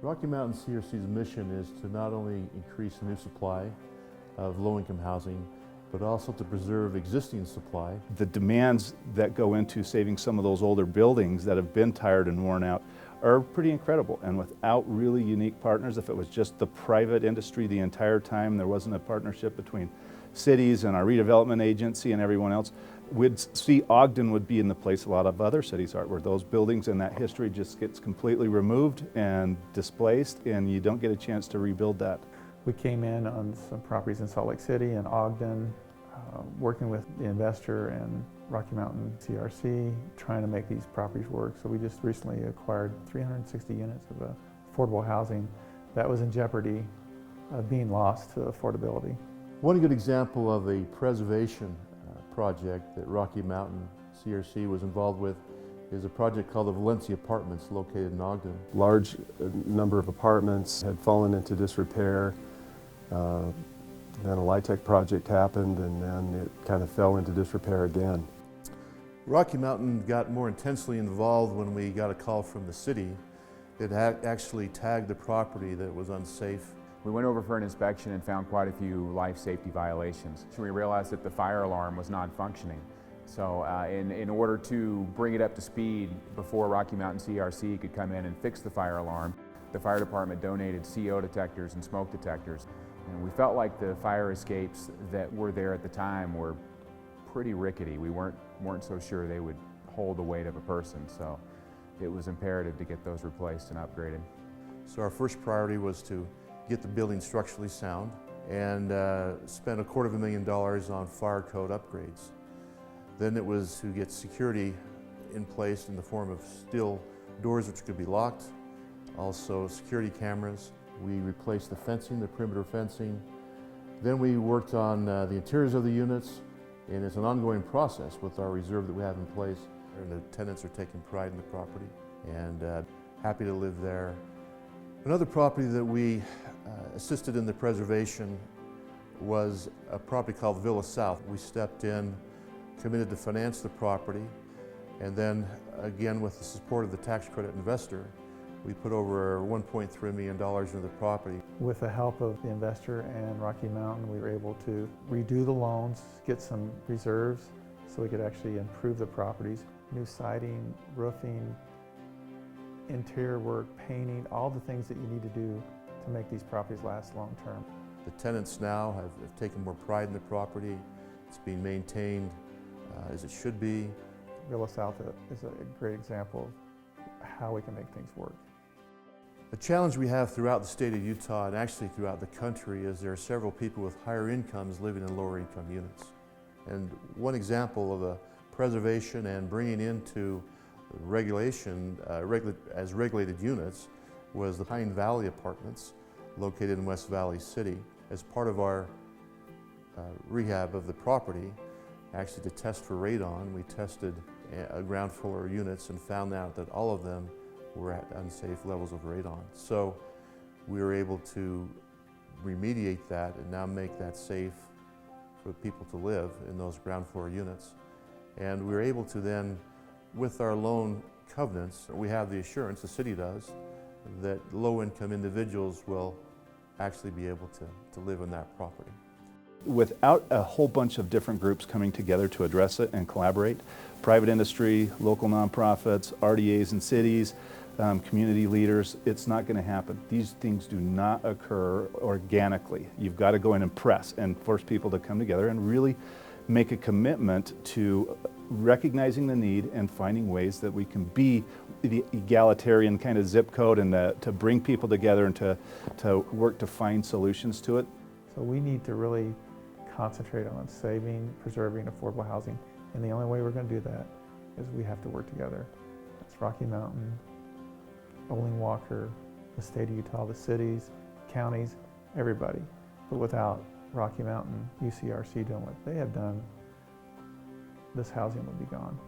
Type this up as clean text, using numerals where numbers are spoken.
Rocky Mountain CRC's mission is to not only increase the new supply of low-income housing, but also to preserve existing supply. The demands that go into saving some of those older buildings that have been tired and worn out are pretty incredible. And without really unique partners, if it was just the private industry the entire time, there wasn't a partnership between cities and our redevelopment agency and everyone else, we'd see Ogden would be in the place a lot of other cities are, where those buildings and that history just gets completely removed and displaced, and you don't get a chance to rebuild that. We came in on some properties in Salt Lake City and Ogden, working with the investor and Rocky Mountain CRC, trying to make these properties work. So we just recently acquired 360 units of affordable housing that was in jeopardy of being lost to affordability. One good example of a preservation project that Rocky Mountain CRC was involved with is a project called the Valencia Apartments located in Ogden. Large number of apartments had fallen into disrepair. Then a LIHTC project happened, and then it kind of fell into disrepair again. Rocky Mountain got more intensely involved when we got a call from the city. It actually tagged the property that was unsafe. We went over for an inspection and found quite a few life safety violations. So we realized that the fire alarm was non-functioning. So in order to bring it up to speed before Rocky Mountain CRC could come in and fix the fire alarm, the fire department donated CO detectors and smoke detectors. And we felt like the fire escapes that were there at the time were pretty rickety. We weren't so sure they would hold the weight of a person. So it was imperative to get those replaced and upgraded. So our first priority was to get the building structurally sound and spend $250,000 on fire code upgrades. Then it was to get security in place in the form of steel doors which could be locked, also security cameras. We replaced the fencing, the perimeter fencing. Then we worked on the interiors of the units, and it's an ongoing process with our reserve that we have in place. And the tenants are taking pride in the property and happy to live there. Another property that we assisted in the preservation was a property called Villa South. We stepped in, committed to finance the property, and then again with the support of the tax credit investor, we put over $1.3 million into the property. With the help of the investor and Rocky Mountain, we were able to redo the loans, get some reserves so we could actually improve the properties. New siding, roofing, interior work, painting, all the things that you need to do to make these properties last long term. The tenants now have taken more pride in the property. It's being maintained as it should be. Villa South is a great example of how we can make things work. The challenge we have throughout the state of Utah and actually throughout the country is there are several people with higher incomes living in lower income units. And one example of a preservation and bringing into regulation as regulated units was the Pine Valley Apartments located in West Valley City. As part of our rehab of the property, actually to test for radon, we tested ground floor units and found out that all of them were at unsafe levels of radon. So we were able to remediate that and now make that safe for people to live in those ground floor units. And we were able to then, with our loan covenants, we have the assurance, the city does, that low-income individuals will actually be able to live in that property. Without a whole bunch of different groups coming together to address it and collaborate, private industry, local nonprofits, RDAs and cities, community leaders, it's not going to happen. These things do not occur organically. You've got to go in and press and force people to come together and really make a commitment to recognizing the need and finding ways that we can be the egalitarian kind of zip code and to bring people together and to work to find solutions to it. So we need to really concentrate on saving, preserving affordable housing. And the only way we're going to do that is we have to work together. That's Rocky Mountain, Olin Walker, the state of Utah, the cities, counties, everybody. But without Rocky Mountain, UCRC doing what they have done, this housing would be gone.